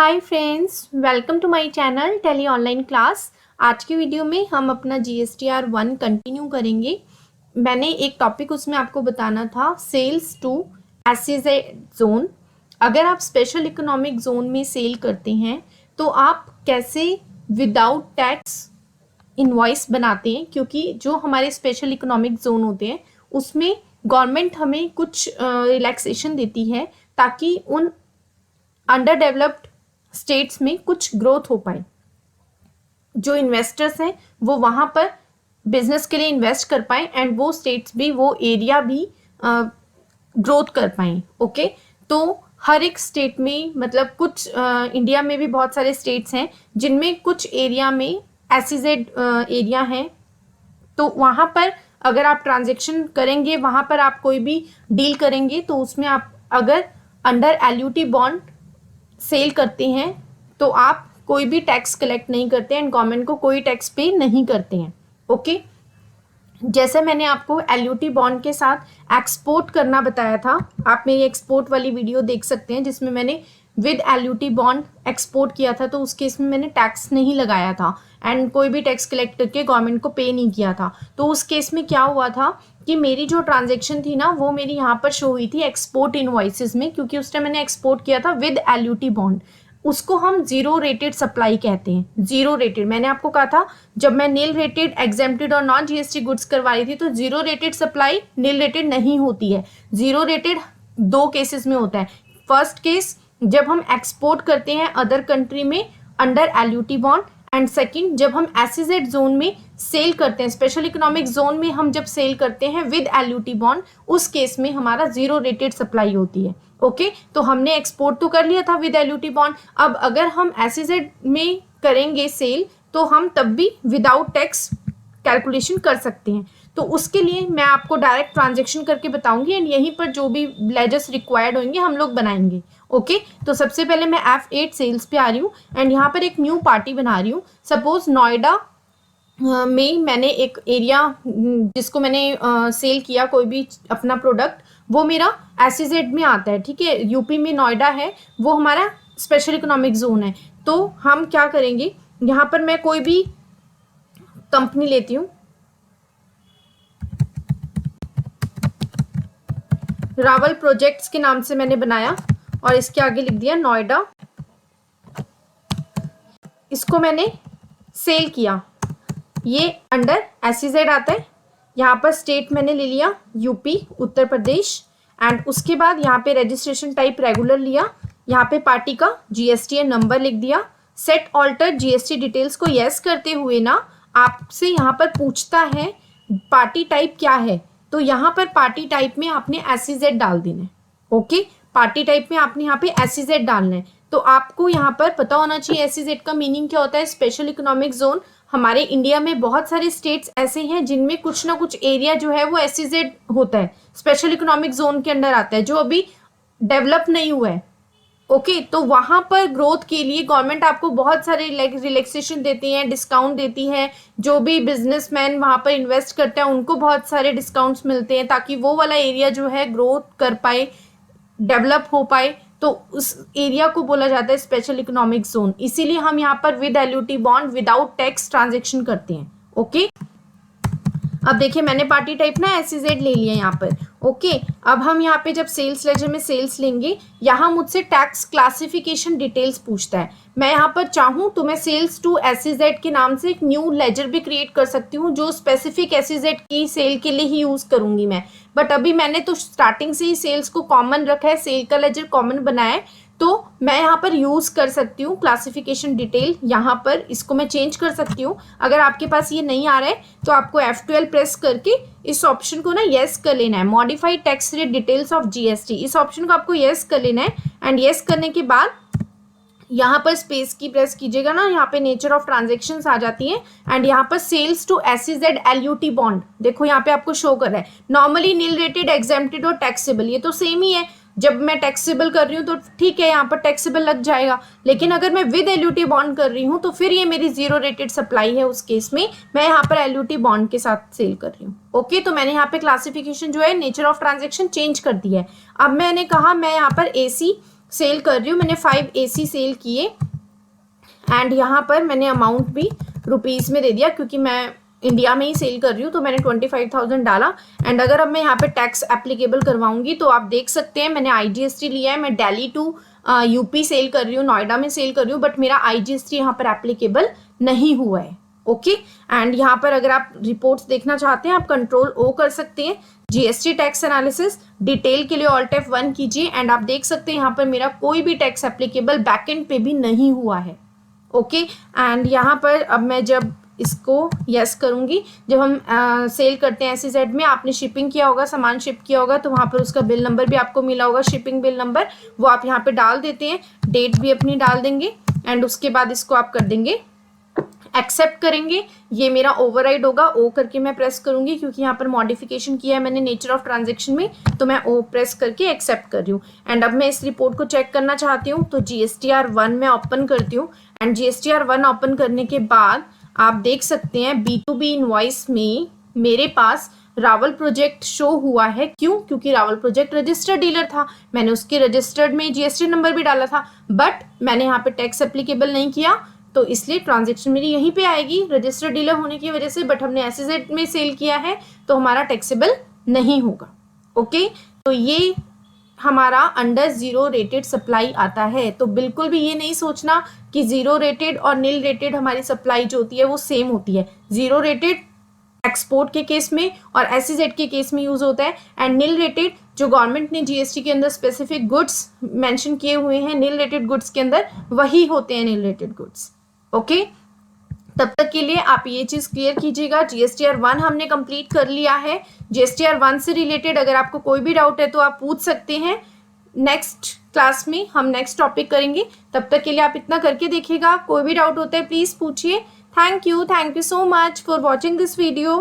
Hi friends, welcome to my channel tele online class. आज की video में हम अपना GSTR 1 कंटिन्यू करेंगे। मैंने एक टॉपिक उसमें आपको बताना था, सेल्स टू SEZ जोन। अगर आप स्पेशल इकोनॉमिक जोन में सेल करते हैं तो आप कैसे विदाउट टैक्स इनवॉइस बनाते हैं, क्योंकि जो हमारे स्पेशल इकोनॉमिक जोन होते हैं उसमें गवर्नमेंट हमें कुछ रिलैक्सेशन देती है ताकि उन अंडर डेवलप्ड स्टेट्स में कुछ ग्रोथ हो पाए। जो इन्वेस्टर्स हैं वो वहाँ पर बिजनेस के लिए इन्वेस्ट कर पाए एंड वो स्टेट्स भी, वो एरिया भी ग्रोथ कर पाए। ओके, तो हर एक स्टेट में, मतलब कुछ इंडिया में भी बहुत सारे स्टेट्स हैं जिनमें कुछ एरिया में SEZ एरिया है। तो वहाँ पर अगर आप ट्रांजेक्शन करेंगे, वहाँ पर आप कोई भी डील करेंगे तो उसमें आप अगर अंडर LUT बॉन्ड सेल करते हैं तो आप कोई भी टैक्स कलेक्ट नहीं करते एंड गवर्नमेंट को कोई टैक्स पे नहीं करते हैं। ओके, जैसे मैंने आपको LUT बॉन्ड के साथ एक्सपोर्ट करना बताया था, आप मेरी एक्सपोर्ट वाली वीडियो देख सकते हैं जिसमें मैंने विद LUT बॉन्ड एक्सपोर्ट किया था। तो उस केस में मैंने टैक्स नहीं लगाया था एंड कोई भी टैक्स कलेक्ट करके गवर्नमेंट को पे नहीं किया था। तो उस केस में क्या हुआ था कि मेरी जो ट्रांजेक्शन थी ना, वो मेरी यहाँ पर शो हुई थी एक्सपोर्ट इनवॉइसेस में, क्योंकि उस टाइम मैंने एक्सपोर्ट किया था विद LUT बॉन्ड। उसको हम जीरो रेटेड सप्लाई कहते हैं। जीरो रेटेड, मैंने आपको कहा था जब मैं नील रेटेड, एग्जेम्प्टेड और नॉन GST गुड्स करवाई थी तो zero rated supply nil rated नहीं होती है। जीरो रेटेड दो केसेस में होता है। फर्स्ट केस जब हम एक्सपोर्ट करते हैं अदर कंट्री में under LUT bond, and second जब हम SEZ जोन में सेल करते हैं, स्पेशल इकोनॉमिक जोन में हम जब सेल करते हैं विद LUT बॉन्ड, उस केस में हमारा जीरो रेटेड सप्लाई होती है। ओके, तो हमने एक्सपोर्ट तो कर लिया था विद LUT बॉन्ड। अब अगर हम SEZ में करेंगे सेल तो हम तब भी विदाउट टैक्स कैलकुलेशन कर सकते हैं। तो उसके लिए मैं आपको डायरेक्ट ट्रांजेक्शन करके बताऊंगी एंड यहीं पर जो भी लेजर्स रिक्वायर्ड होंगे हम लोग बनाएंगे। ओके, तो सबसे पहले मैं F8 सेल्स पे आ रही हूँ एंड यहाँ पर एक न्यू पार्टी बना रही हूँ। सपोज नोएडा में मैंने एक एरिया जिसको मैंने सेल किया कोई भी अपना प्रोडक्ट, वो मेरा SEZ में आता है। ठीक है, यूपी में नोएडा है, वो हमारा स्पेशल इकोनॉमिक जोन है। तो हम क्या करेंगे, यहाँ पर मैं कोई भी कंपनी लेती हूँ, रावल प्रोजेक्ट्स के नाम से मैंने बनाया और इसके आगे लिख दिया नोएडा। इसको मैंने सेल किया, ये अंडर SEZ आता है। यहाँ पर स्टेट मैंने ले लिया यूपी, उत्तर प्रदेश, एंड उसके बाद यहाँ पे रजिस्ट्रेशन टाइप रेगुलर लिया। यहाँ पे पार्टी का GSTN नंबर लिख दिया। सेट ऑल्टर GST डिटेल्स को यस करते हुए ना आपसे यहाँ पर पूछता है पार्टी टाइप क्या है, तो यहाँ पर पार्टी टाइप में आपने SEZ डाल देना है। ओके, पार्टी टाइप में आपने यहाँ पे SEZ डालना है। तो आपको यहाँ पर पता होना चाहिए SEZ का मीनिंग क्या होता है, स्पेशल इकोनॉमिक जोन। हमारे इंडिया में बहुत सारे स्टेट्स ऐसे हैं जिनमें कुछ ना कुछ एरिया जो है वो SEZ होता है, स्पेशल इकोनॉमिक जोन के अंडर आता है, जो अभी डेवलप नहीं हुआ है। ओके, तो वहां पर ग्रोथ के लिए गवर्नमेंट आपको बहुत सारे रिलैक्सेशन देती है, डिस्काउंट देती है। जो भी बिजनेसमैन वहां पर इन्वेस्ट करते हैं उनको बहुत सारे डिस्काउंट्स मिलते हैं ताकि वो वाला एरिया जो है ग्रोथ कर पाए, डेवलप हो पाए। तो उस एरिया को बोला जाता है स्पेशल इकोनॉमिक जोन। इसीलिए हम यहाँ पर with LUT bond without tax transaction करते हैं। ओके, अब देखिए मैंने पार्टी टाइप ना SEZ ले लिया यहाँ पर। ओके, अब हम यहाँ पे जब सेल्स लेजर में सेल्स लेंगे, यहाँ मुझसे टैक्स क्लासिफिकेशन डिटेल्स पूछता है। मैं यहाँ पर चाहूँ तो मैं सेल्स टू SEZ के नाम से एक न्यू लेजर भी क्रिएट कर सकती हूँ, जो स्पेसिफिक SEZ की सेल के लिए ही यूज करूंगी मैं। बट अभी मैंने तो स्टार्टिंग से ही सेल्स को कॉमन रखा है, सेल का लेजर कॉमन बनाया है, तो मैं यहाँ पर यूज कर सकती हूँ क्लासिफिकेशन डिटेल। यहाँ पर इसको मैं चेंज कर सकती हूँ। अगर आपके पास ये नहीं आ रहा है तो आपको F12 प्रेस करके इस ऑप्शन को ना यस कर लेना है, modified tax rate details of GST, इस ऑप्शन को आपको यस कर लेना है। एंड यस करने के बाद यहाँ पर स्पेस की प्रेस कीजिएगा ना, यहाँ पे नेचर ऑफ ट्रांजेक्शन्स आ जाती है एंड यहाँ पर sales to SEZ LUT bond, देखो यहाँ पे आपको शो कर रहा है नॉर्मली नील रेटेड, एग्जेम्प्टेड और टैक्सेबल। ये तो सेम ही है, जब मैं टैक्सेबल कर रही हूँ तो ठीक है, यहाँ पर टैक्सेबल लग जाएगा। लेकिन अगर मैं विद LUT बॉन्ड कर रही हूँ तो फिर ये मेरी जीरो रेटेड सप्लाई है। उस केस में मैं यहाँ पर LUT बॉन्ड के साथ सेल कर रही हूँ। ओके, तो मैंने यहाँ पे क्लासिफिकेशन जो है नेचर ऑफ ट्रांजेक्शन चेंज कर दी है। अब मैंने कहा मैं यहाँ पर AC सेल कर रही हूँ, मैंने 5 AC सेल किए एंड यहाँ पर मैंने अमाउंट भी रुपीज़ में दे दिया क्योंकि मैं इंडिया में ही सेल कर रही हूँ, तो मैंने 25,000 डाला। एंड अगर अब मैं यहाँ पे टैक्स एप्लीकेबल करवाऊंगी तो आप देख सकते हैं मैंने IGST लिया है, मैं दिल्ली टू यूपी सेल कर रही हूँ, नोएडा में सेल कर रही हूँ, बट मेरा IGST यहाँ पर एप्लीकेबल नहीं हुआ है। ओके एंड यहाँ पर अगर आप रिपोर्ट्स देखना चाहते हैं आप Ctrl+O कर सकते हैं, GST टैक्स एनालिसिस डिटेल के लिए Alt F1 कीजिए एंड आप देख सकते हैं यहाँ पर मेरा कोई भी टैक्स एप्लीकेबल बैकएंड पे भी नहीं हुआ है। ओके एंड यहाँ पर अब मैं जब इसको यस करूँगी, जब हम सेल करते हैं SEZ में, आपने शिपिंग किया होगा, सामान शिप किया होगा, तो वहाँ पर उसका बिल नंबर भी आपको मिला होगा, शिपिंग बिल नंबर, वो आप यहाँ पे डाल देते हैं, डेट भी अपनी डाल देंगे एंड उसके बाद इसको आप कर देंगे एक्सेप्ट करेंगे। ये मेरा ओवरराइड होगा, O करके मैं प्रेस करूंगी क्योंकि यहाँ पर मॉडिफिकेशन किया है मैंने नेचर ऑफ ट्रांजेक्शन में, तो मैं O प्रेस करके एक्सेप्ट कर रही हूँ। एंड अब मैं इस रिपोर्ट को चेक करना चाहती हूँ तो GSTR1 में ओपन करती हूँ एंड GSTR1 ओपन करने के बाद आप देख सकते हैं B2B इनवॉइस में मेरे पास रावल प्रोजेक्ट शो हुआ है। क्यों? क्योंकि रावल प्रोजेक्ट रजिस्टर्ड डीलर था, मैंने उसके रजिस्टर्ड में GST नंबर भी डाला था, बट मैंने यहाँ पे टैक्स एप्लीकेबल नहीं किया, तो इसलिए ट्रांजैक्शन मेरी यहीं पे आएगी रजिस्टर्ड डीलर होने की वजह से, बट हमने SEZ में सेल किया है तो हमारा टैक्सेबल नहीं होगा। ओके तो ये हमारा अंडर जीरो रेटेड सप्लाई आता है। तो बिल्कुल भी ये नहीं सोचना कि जीरो रेटेड और नील रेटेड हमारी सप्लाई जो होती है वो सेम होती है। जीरो रेटेड एक्सपोर्ट के केस में और SEZ के केस में यूज होता है एंड नील रेटेड जो गवर्नमेंट ने GST के अंदर स्पेसिफिक गुड्स मेंशन किए हुए हैं नील रेटेड गुड्स के अंदर, वही होते हैं नील रेटेड गुड्स। ओके तब तक के लिए आप ये चीज़ क्लियर कीजिएगा। GSTR1 हमने कंप्लीट कर लिया है। GSTR1 से रिलेटेड अगर आपको कोई भी डाउट है तो आप पूछ सकते हैं, नेक्स्ट क्लास में हम नेक्स्ट टॉपिक करेंगे। तब तक के लिए आप इतना करके देखिएगा, कोई भी डाउट होता है प्लीज़ पूछिए। Thank you so much for watching this video.